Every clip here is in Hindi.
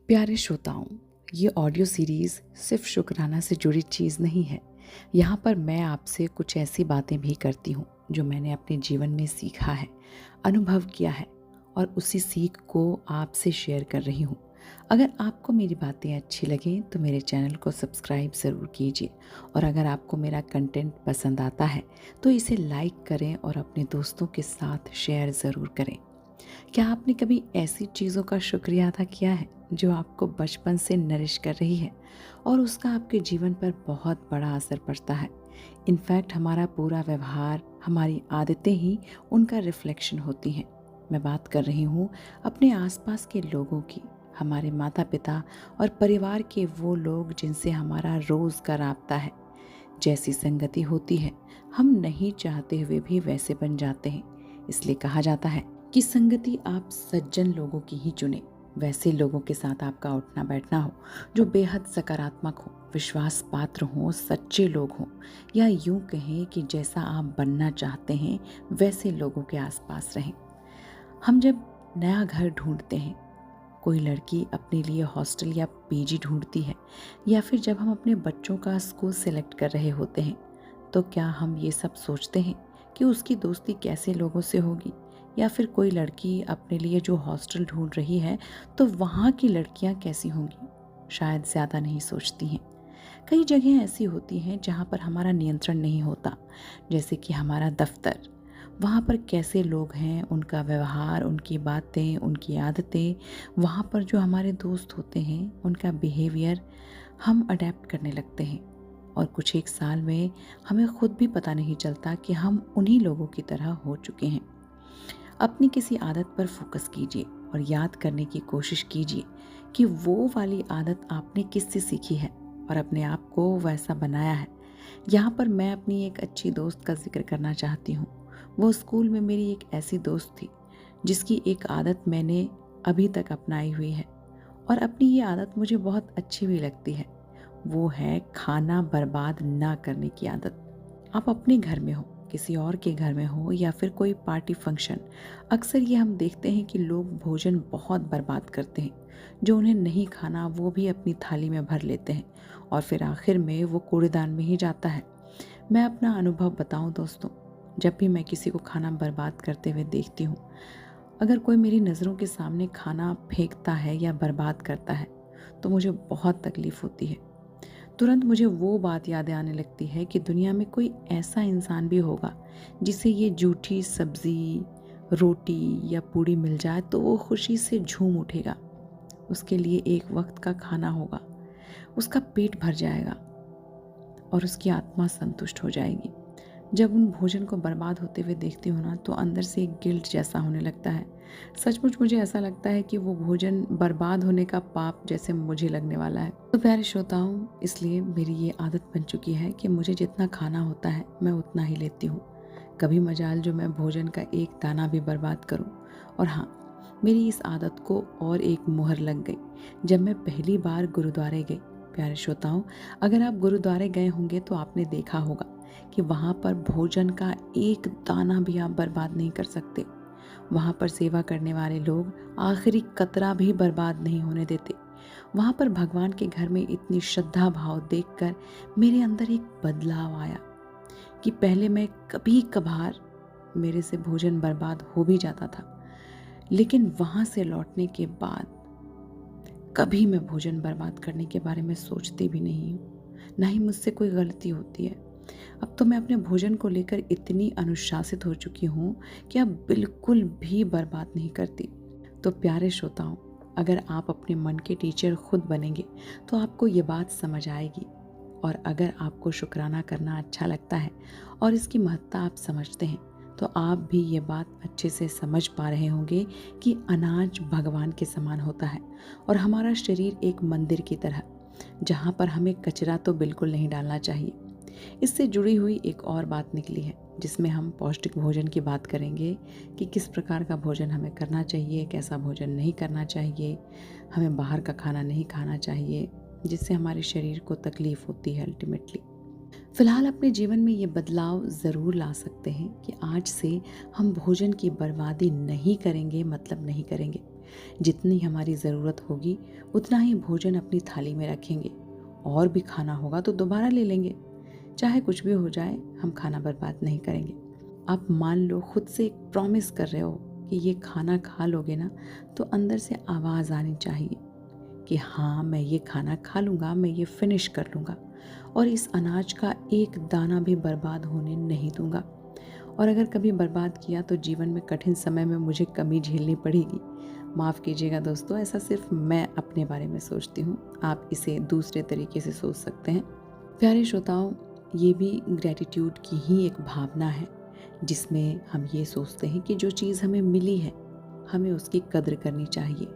प्यारे श्रोताओं, ये ऑडियो सीरीज़ सिर्फ शुक्राना से जुड़ी चीज़ नहीं है। यहाँ पर मैं आपसे कुछ ऐसी बातें भी करती हूँ जो मैंने अपने जीवन में सीखा है, अनुभव किया है और उसी सीख को आपसे शेयर कर रही हूँ। अगर आपको मेरी बातें अच्छी लगें तो मेरे चैनल को सब्सक्राइब ज़रूर कीजिए और अगर आपको मेरा कंटेंट पसंद आता है तो इसे लाइक करें और अपने दोस्तों के साथ शेयर ज़रूर करें। क्या आपने कभी ऐसी चीज़ों का शुक्रिया अदा किया है जो आपको बचपन से नरिश कर रही है और उसका आपके जीवन पर बहुत बड़ा असर पड़ता है? इनफैक्ट हमारा पूरा व्यवहार, हमारी आदतें ही उनका रिफ्लेक्शन होती हैं। मैं बात कर रही हूँ अपने आसपास के लोगों की, हमारे माता पिता और परिवार के वो लोग जिनसे हमारा रोज़ का राब्ता है। जैसी संगति होती है, हम नहीं चाहते हुए भी वैसे बन जाते हैं। इसलिए कहा जाता है कि संगति आप सज्जन लोगों की ही चुने। वैसे लोगों के साथ आपका उठना बैठना हो जो बेहद सकारात्मक हो, विश्वास पात्र हो, सच्चे लोग हों, या यूं कहें कि जैसा आप बनना चाहते हैं वैसे लोगों के आसपास रहें। हम जब नया घर ढूंढते हैं, कोई लड़की अपने लिए हॉस्टल या पीजी ढूंढती है, या फिर जब हम अपने बच्चों का स्कूल सेलेक्ट कर रहे होते हैं, तो क्या हम ये सब सोचते हैं कि उसकी दोस्ती कैसे लोगों से होगी? या फिर कोई लड़की अपने लिए जो हॉस्टल ढूंढ रही है तो वहाँ की लड़कियाँ कैसी होंगी? शायद ज़्यादा नहीं सोचती हैं। कई जगह ऐसी होती हैं जहाँ पर हमारा नियंत्रण नहीं होता, जैसे कि हमारा दफ्तर। वहाँ पर कैसे लोग हैं, उनका व्यवहार, उनकी बातें, उनकी आदतें, वहाँ पर जो हमारे दोस्त होते हैं उनका बिहेवियर हम अडेप्ट करने लगते हैं और कुछ एक साल में हमें खुद भी पता नहीं चलता कि हम उन्हीं लोगों की तरह हो चुके हैं। अपनी किसी आदत पर फोकस कीजिए और याद करने की कोशिश कीजिए कि वो वाली आदत आपने किससे सीखी है और अपने आप को वैसा बनाया है। यहाँ पर मैं अपनी एक अच्छी दोस्त का जिक्र करना चाहती हूँ। वो स्कूल में मेरी एक ऐसी दोस्त थी जिसकी एक आदत मैंने अभी तक अपनाई हुई है और अपनी ये आदत मुझे बहुत अच्छी भी लगती है। वो है खाना बर्बाद ना करने की आदत। आप अपने घर में हो, किसी और के घर में हो या फिर कोई पार्टी फंक्शन, अक्सर ये हम देखते हैं कि लोग भोजन बहुत बर्बाद करते हैं। जो उन्हें नहीं खाना वो भी अपनी थाली में भर लेते हैं और फिर आखिर में वो कूड़ेदान में ही जाता है। मैं अपना अनुभव बताऊं दोस्तों, जब भी मैं किसी को खाना बर्बाद करते हुए देखती हूँ, अगर कोई मेरी नज़रों के सामने खाना फेंकता है या बर्बाद करता है तो मुझे बहुत तकलीफ़ होती है। तुरंत मुझे वो बात याद आने लगती है कि दुनिया में कोई ऐसा इंसान भी होगा जिसे ये जूठी सब्जी, रोटी या पूड़ी मिल जाए तो वो खुशी से झूम उठेगा। उसके लिए एक वक्त का खाना होगा, उसका पेट भर जाएगा और उसकी आत्मा संतुष्ट हो जाएगी। जब उन भोजन को बर्बाद होते हुए देखती हूँ ना, तो अंदर से एक गिल्ट जैसा होने लगता है। सचमुच मुझे ऐसा लगता है कि वो भोजन बर्बाद होने का पाप जैसे मुझे लगने वाला है। तो प्यारे श्रोताओं, इसलिए मेरी ये आदत बन चुकी है कि मुझे जितना खाना होता है मैं उतना ही लेती हूँ। कभी मजाल जो मैं भोजन का एक दाना भी बर्बाद करूँ। और हाँ, मेरी इस आदत को और एक मुहर लग गई जब मैं पहली बार गुरुद्वारे गई। प्यारे श्रोताओं, अगर आप गुरुद्वारे गए होंगे तो आपने देखा होगा कि वहाँ पर भोजन का एक दाना भी आप बर्बाद नहीं कर सकते। वहाँ पर सेवा करने वाले लोग आखिरी कतरा भी बर्बाद नहीं होने देते। वहाँ पर भगवान के घर में इतनी श्रद्धा भाव देखकर मेरे अंदर एक बदलाव आया कि पहले मैं कभी कभार मेरे से भोजन बर्बाद हो भी जाता था, लेकिन वहाँ से लौटने के बाद कभी मैं भोजन बर्बाद करने के बारे में सोचती भी नहीं हूँ, ना ही मुझसे कोई गलती होती है। अब तो मैं अपने भोजन को लेकर इतनी अनुशासित हो चुकी हूँ कि अब बिल्कुल भी बर्बाद नहीं करती। तो प्यारे श्रोताओं, अगर आप अपने मन के टीचर खुद बनेंगे तो आपको ये बात समझ आएगी। और अगर आपको शुक्राना करना अच्छा लगता है और इसकी महत्ता आप समझते हैं तो आप भी ये बात अच्छे से समझ पा रहे होंगे कि अनाज भगवान के समान होता है और हमारा शरीर एक मंदिर की तरह, जहाँ पर हमें कचरा तो बिल्कुल नहीं डालना चाहिए। इससे जुड़ी हुई एक और बात निकली है जिसमें हम पौष्टिक भोजन की बात करेंगे कि किस प्रकार का भोजन हमें करना चाहिए, कैसा भोजन नहीं करना चाहिए। हमें बाहर का खाना नहीं खाना चाहिए जिससे हमारे शरीर को तकलीफ होती है अल्टीमेटली। फिलहाल अपने जीवन में ये बदलाव ज़रूर ला सकते हैं कि आज से हम भोजन की बर्बादी नहीं करेंगे, मतलब नहीं करेंगे। जितनी हमारी ज़रूरत होगी उतना ही भोजन अपनी थाली में रखेंगे, और भी खाना होगा तो दोबारा ले लेंगे। चाहे कुछ भी हो जाए, हम खाना बर्बाद नहीं करेंगे। आप मान लो खुद से एक प्रॉमिस कर रहे हो कि ये खाना खा लोगे ना, तो अंदर से आवाज़ आनी चाहिए कि हाँ, मैं ये खाना खा लूँगा, मैं ये फिनिश कर लूँगा और इस अनाज का एक दाना भी बर्बाद होने नहीं दूँगा। और अगर कभी बर्बाद किया तो जीवन में कठिन समय में मुझे कमी झेलनी पड़ेगी। माफ़ कीजिएगा दोस्तों, ऐसा सिर्फ मैं अपने बारे में सोचती हूँ, आप इसे दूसरे तरीके से सोच सकते हैं। प्यारे श्रोताओं, ये भी ग्रैटिट्यूड की ही एक भावना है, जिसमें हम ये सोचते हैं कि जो चीज़ हमें मिली है, हमें उसकी कद्र करनी चाहिए।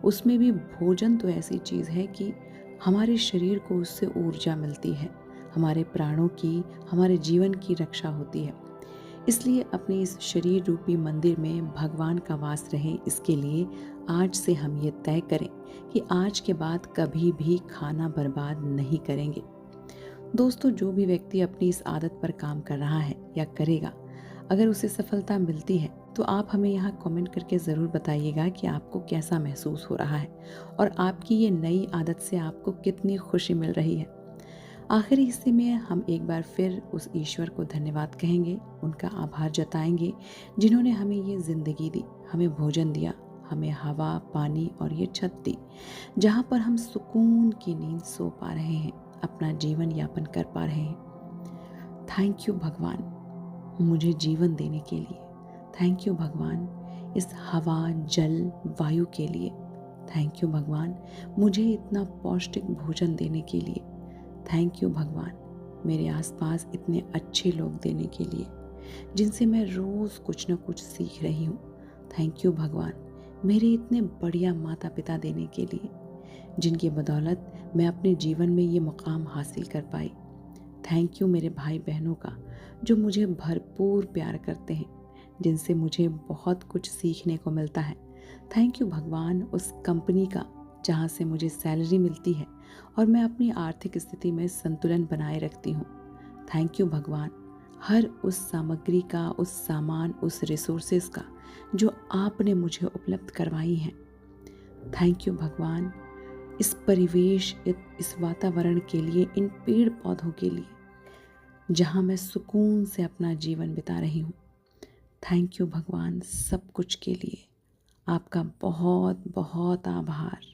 उसमें भी भोजन तो ऐसी चीज़ है कि हमारे शरीर को उससे ऊर्जा मिलती है, हमारे प्राणों की, हमारे जीवन की रक्षा होती है। इसलिए अपने इस शरीर रूपी मंदिर में भगवान का वास रहे, इसके लिए आज से हम ये तय करें कि आज के बाद कभी भी खाना बर्बाद नहीं करेंगे। दोस्तों, जो भी व्यक्ति अपनी इस आदत पर काम कर रहा है या करेगा, अगर उसे सफलता मिलती है तो आप हमें यहाँ कमेंट करके ज़रूर बताइएगा कि आपको कैसा महसूस हो रहा है और आपकी ये नई आदत से आपको कितनी खुशी मिल रही है। आखिरी हिस्से में हम एक बार फिर उस ईश्वर को धन्यवाद कहेंगे, उनका आभार जताएंगे जिन्होंने हमें ये ज़िंदगी दी, हमें भोजन दिया, हमें हवा, पानी और ये छत दी, जहाँ पर हम सुकून की नींद सो पा रहे हैं, अपना जीवन यापन कर पा रहे हैं। थैंक यू भगवान मुझे जीवन देने के लिए। थैंक यू भगवान इस हवा, जल, वायु के लिए। थैंक यू भगवान मुझे इतना पौष्टिक भोजन देने के लिए। थैंक यू भगवान मेरे आसपास इतने अच्छे लोग देने के लिए, जिनसे मैं रोज़ कुछ न कुछ सीख रही हूँ। थैंक यू भगवान मेरे इतने बढ़िया माता पिता देने के लिए, जिनकी बदौलत मैं अपने जीवन में ये मुकाम हासिल कर पाई। थैंक यू मेरे भाई बहनों का, जो मुझे भरपूर प्यार करते हैं, जिनसे मुझे बहुत कुछ सीखने को मिलता है। थैंक यू भगवान उस कंपनी का, जहाँ से मुझे सैलरी मिलती है और मैं अपनी आर्थिक स्थिति में संतुलन बनाए रखती हूँ। थैंक यू भगवान हर उस सामग्री का, उस सामान, उस रिसोर्सेज का जो आपने मुझे उपलब्ध करवाई हैं। थैंक यू भगवान इस परिवेश, इस वातावरण के लिए, इन पेड़ पौधों के लिए, जहाँ मैं सुकून से अपना जीवन बिता रही हूँ। थैंक यू भगवान सब कुछ के लिए। आपका बहुत बहुत आभार।